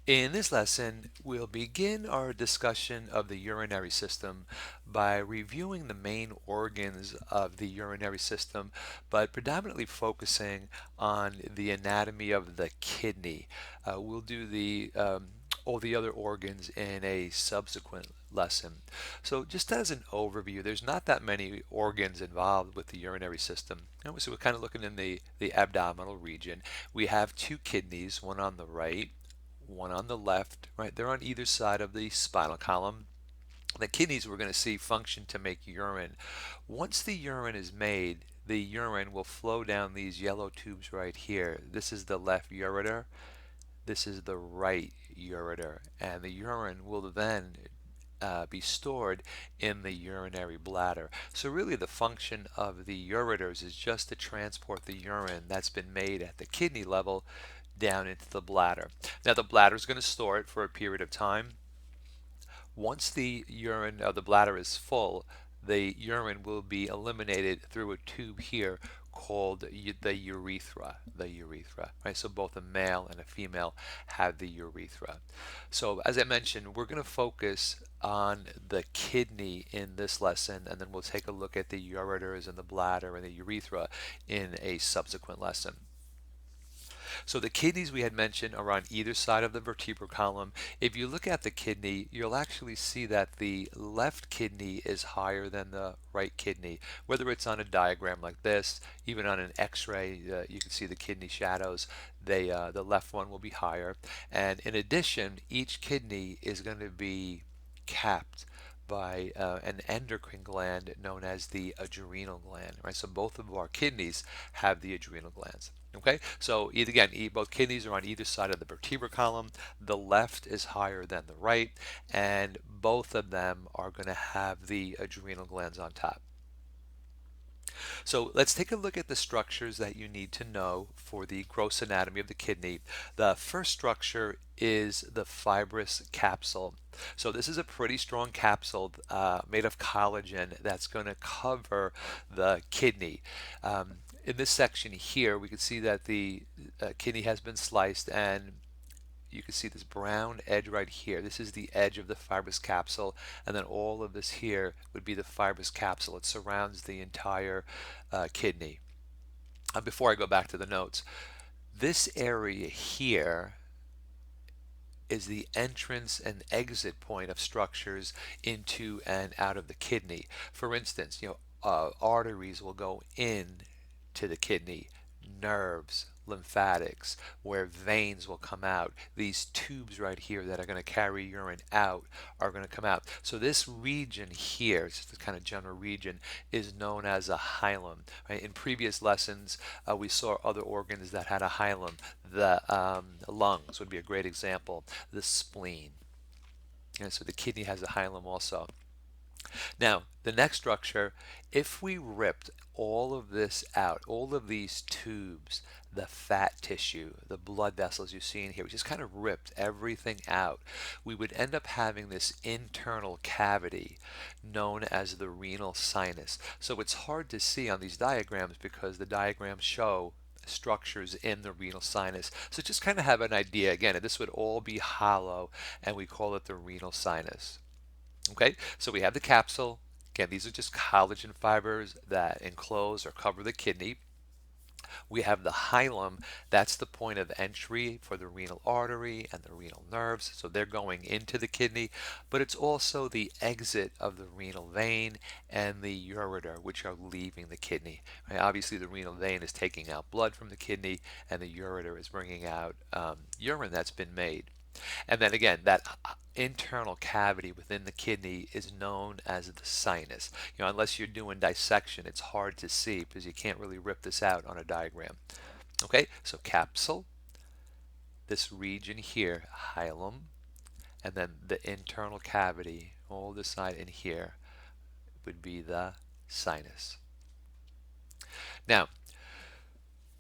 In this lesson, we'll begin our discussion of the urinary system by reviewing the main organs of the urinary system, but predominantly focusing on the anatomy of the kidney. We'll do all the other organs in a subsequent lesson. So just as an overview, there's not that many organs involved with the urinary system. So we're kind of looking in the abdominal region. We have two kidneys, one on the right, one on the left, right? They're on either side of the spinal column. The kidneys we're going to see function to make urine. Once the urine is made, the urine will flow down these yellow tubes right here. This is the left ureter. This is the right ureter. And the urine will then be stored in the urinary bladder. So really the function of the ureters is just to transport the urine that's been made at the kidney level down into the bladder. Now the bladder is going to store it for a period of time. Once the urine of the bladder is full, the urine will be eliminated through a tube here called the urethra. The urethra, right? So both a male and a female have the urethra. So as I mentioned, we're going to focus on the kidney in this lesson, and then we'll take a look at the ureters and the bladder and the urethra in a subsequent lesson. So the kidneys we had mentioned are on either side of the vertebral column. If you look at the kidney, you'll actually see that the left kidney is higher than the right kidney. Whether it's on a diagram like this, even on an x-ray, you can see the kidney shadows. The left one will be higher. And in addition, each kidney is going to be capped by an endocrine gland known as the adrenal gland, right? So both of our kidneys have the adrenal glands. Okay, so both kidneys are on either side of the vertebral column. The left is higher than the right, and both of them are going to have the adrenal glands on top. So let's take a look at the structures that you need to know for the gross anatomy of the kidney. The first structure is the fibrous capsule. So this is a pretty strong capsule made of collagen that's going to cover the kidney. In this section here, we can see that the kidney has been sliced, and you can see this brown edge right here. This is the edge of the fibrous capsule, and then all of this here would be the fibrous capsule. It surrounds the entire kidney. Before I go back to the notes, this area here is the entrance and exit point of structures into and out of the kidney. For instance, arteries will go in to the kidney, nerves, lymphatics, where veins will come out. These tubes right here that are going to carry urine out are going to come out. So this region here, it's just a kind of general region, is known as a hilum. Right? In previous lessons, we saw other organs that had a hilum. The lungs would be a great example. The spleen. And so the kidney has a hilum also. Now, the next structure, if we ripped all of this out, all of these tubes, the fat tissue, the blood vessels you see in here, we just kind of ripped everything out, we would end up having this internal cavity known as the renal sinus. So it's hard to see on these diagrams because the diagrams show structures in the renal sinus. So just kind of have an idea. Again, this would all be hollow, and we call it the renal sinus. Okay, so we have the capsule. Again, these are just collagen fibers that enclose or cover the kidney. We have the hilum, that's the point of entry for the renal artery and the renal nerves, so they're going into the kidney, but it's also the exit of the renal vein and the ureter, which are leaving the kidney. Right? Obviously, the renal vein is taking out blood from the kidney, and the ureter is bringing out urine that's been made. And then again, that internal cavity within the kidney is known as the sinus. Unless you're doing dissection, it's hard to see because you can't really rip this out on a diagram. Okay, so capsule, this region here, hilum, and then the internal cavity, all this side in here, would be the sinus. Now,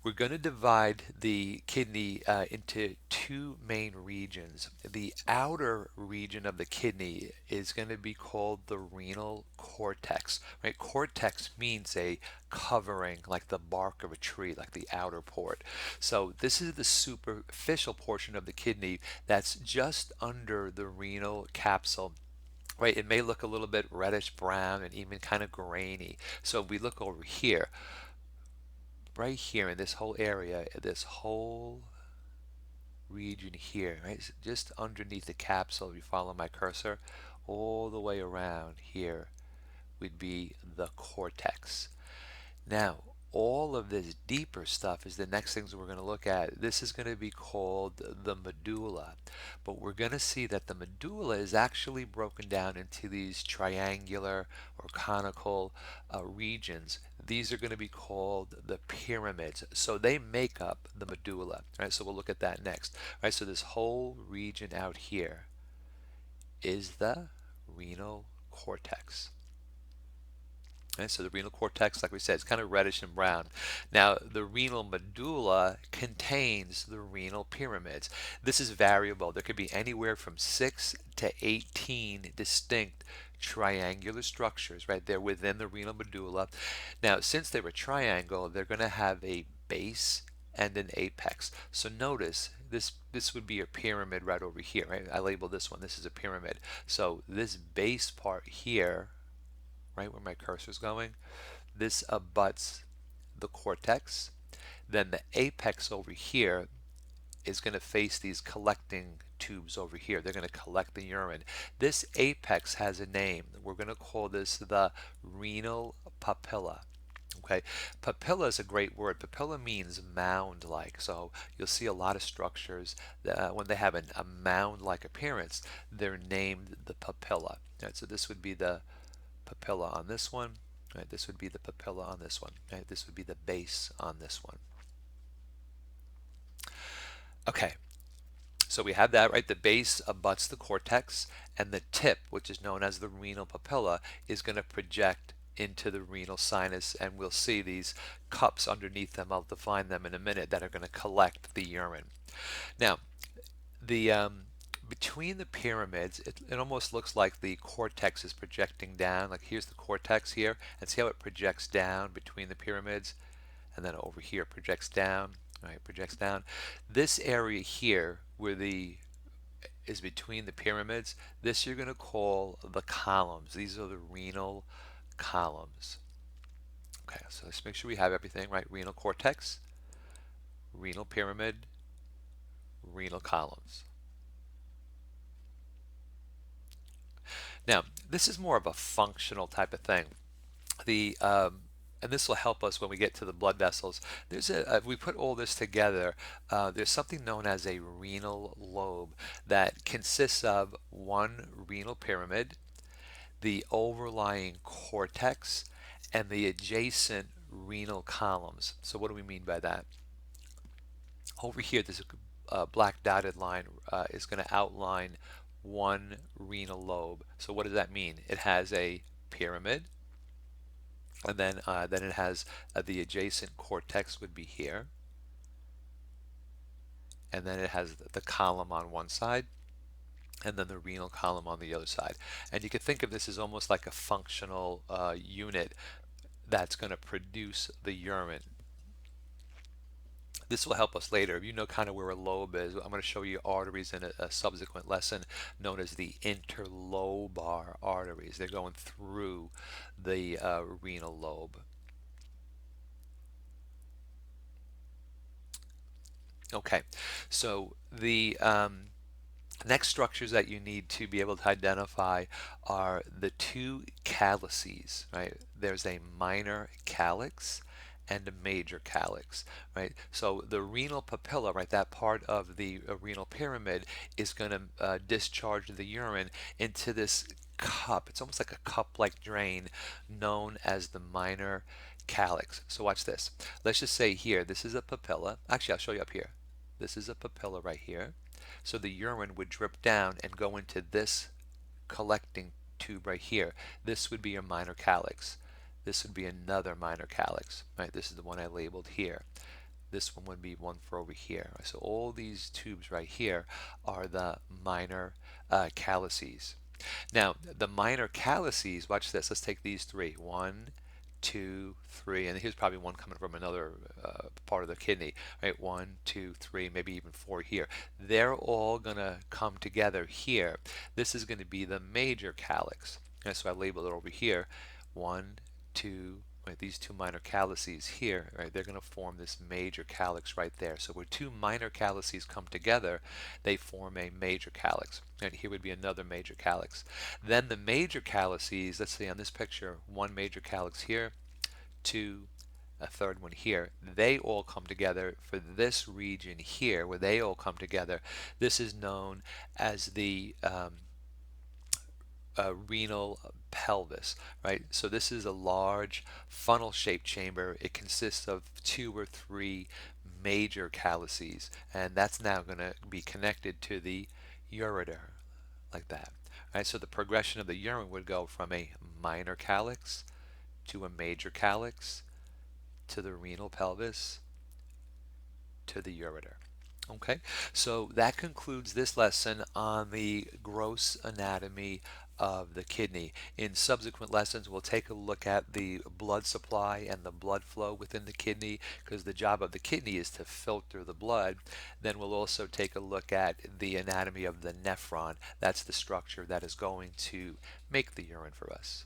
We're going to divide the kidney into two main regions. The outer region of the kidney is going to be called the renal cortex. Right? Cortex means a covering, like the bark of a tree, like the outer port. So this is the superficial portion of the kidney that's just under the renal capsule. Right, it may look a little bit reddish brown and even kind of grainy. So if we look over here, right here in this whole area, this whole region here, right, just underneath the capsule, if you follow my cursor, all the way around here would be the cortex. Now, all of this deeper stuff is the next things we're going to look at. This is going to be called the medulla. But we're going to see that the medulla is actually broken down into these triangular or conical regions. These are going to be called the pyramids. So they make up the medulla. Right? So we'll look at that next. Right? So this whole region out here is the renal cortex. Okay, so the renal cortex, like we said, is kind of reddish and brown. Now, the renal medulla contains the renal pyramids. This is variable. There could be anywhere from 6 to 18 distinct triangular structures, right? They're within the renal medulla. Now, since they're a triangle, they're going to have a base and an apex. So notice this would be a pyramid right over here, right? I labeled this one. This is a pyramid. So this base part here, right where my cursor is going, this abuts the cortex. Then the apex over here is going to face these collecting tubes over here. They're going to collect the urine. This apex has a name. We're going to call this the renal papilla. Okay, papilla is a great word. Papilla means mound-like. So you'll see a lot of structures that, when they have a mound-like appearance, they're named the papilla. Right, so this would be the papilla on this one. Right, this would be the papilla on this one. Right, this would be the base on this one. Okay, so we have that, right? The base abuts the cortex, and the tip, which is known as the renal papilla, is going to project into the renal sinus, and we'll see these cups underneath them. I'll define them in a minute, that are going to collect the urine. Now, the between the pyramids, it almost looks like the cortex is projecting down. Like here's the cortex here, and see how it projects down between the pyramids, and then over here projects down. Right, projects down. This area here, where the is between the pyramids, this you're going to call the columns. These are the renal columns. Okay, so let's make sure we have everything right. Renal cortex, renal pyramid, renal columns. Now, this is more of a functional type of thing. The and this will help us when we get to the blood vessels. There's we put all this together. There's something known as a renal lobe that consists of one renal pyramid, the overlying cortex, and the adjacent renal columns. So what do we mean by that? Over here, this black dotted line is going to outline one renal lobe. So what does that mean? It has a pyramid, and then it has the adjacent cortex would be here, and then it has the column on one side, and then the renal column on the other side. And you can think of this as almost like a functional unit that's going to produce the urine. This will help us later. If you know kind of where a lobe is, I'm going to show you arteries in a subsequent lesson known as the interlobar arteries. They're going through the renal lobe. Okay, so the next structures that you need to be able to identify are the two calyces, right? There's a minor calyx and a major calyx, right? So the renal papilla, right, that part of the renal pyramid is going to discharge the urine into this cup. It's almost like a cup-like drain known as the minor calyx. So watch this. Let's just say here, this is a papilla. Actually, I'll show you up here. This is a papilla right here. So the urine would drip down and go into this collecting tube right here. This would be your minor calyx. This would be another minor calyx, right? This is the one I labeled here. This one would be one for over here. So all these tubes right here are the minor calyces. Now, the minor calyces, watch this. Let's take these three. One, two, three, and here's probably one coming from another part of the kidney, right? One, two, three, maybe even four here. They're all going to come together here. This is going to be the major calyx. And so I label it over here. One, two, right, these two minor calyces here, right, they're going to form this major calyx right there. So where two minor calyces come together, they form a major calyx. And here would be another major calyx. Then the major calyces, let's see on this picture, one major calyx here, two, a third one here. They all come together for this region here, where they all come together. This is known as the renal pelvis, right? So this is a large funnel-shaped chamber. It consists of two or three major calyces, and that's now going to be connected to the ureter, like that. Right, so the progression of the urine would go from a minor calyx to a major calyx to the renal pelvis to the ureter. Okay, so that concludes this lesson on the gross anatomy of the kidney. In subsequent lessons, we'll take a look at the blood supply and the blood flow within the kidney, because the job of the kidney is to filter the blood. Then we'll also take a look at the anatomy of the nephron. That's the structure that is going to make the urine for us.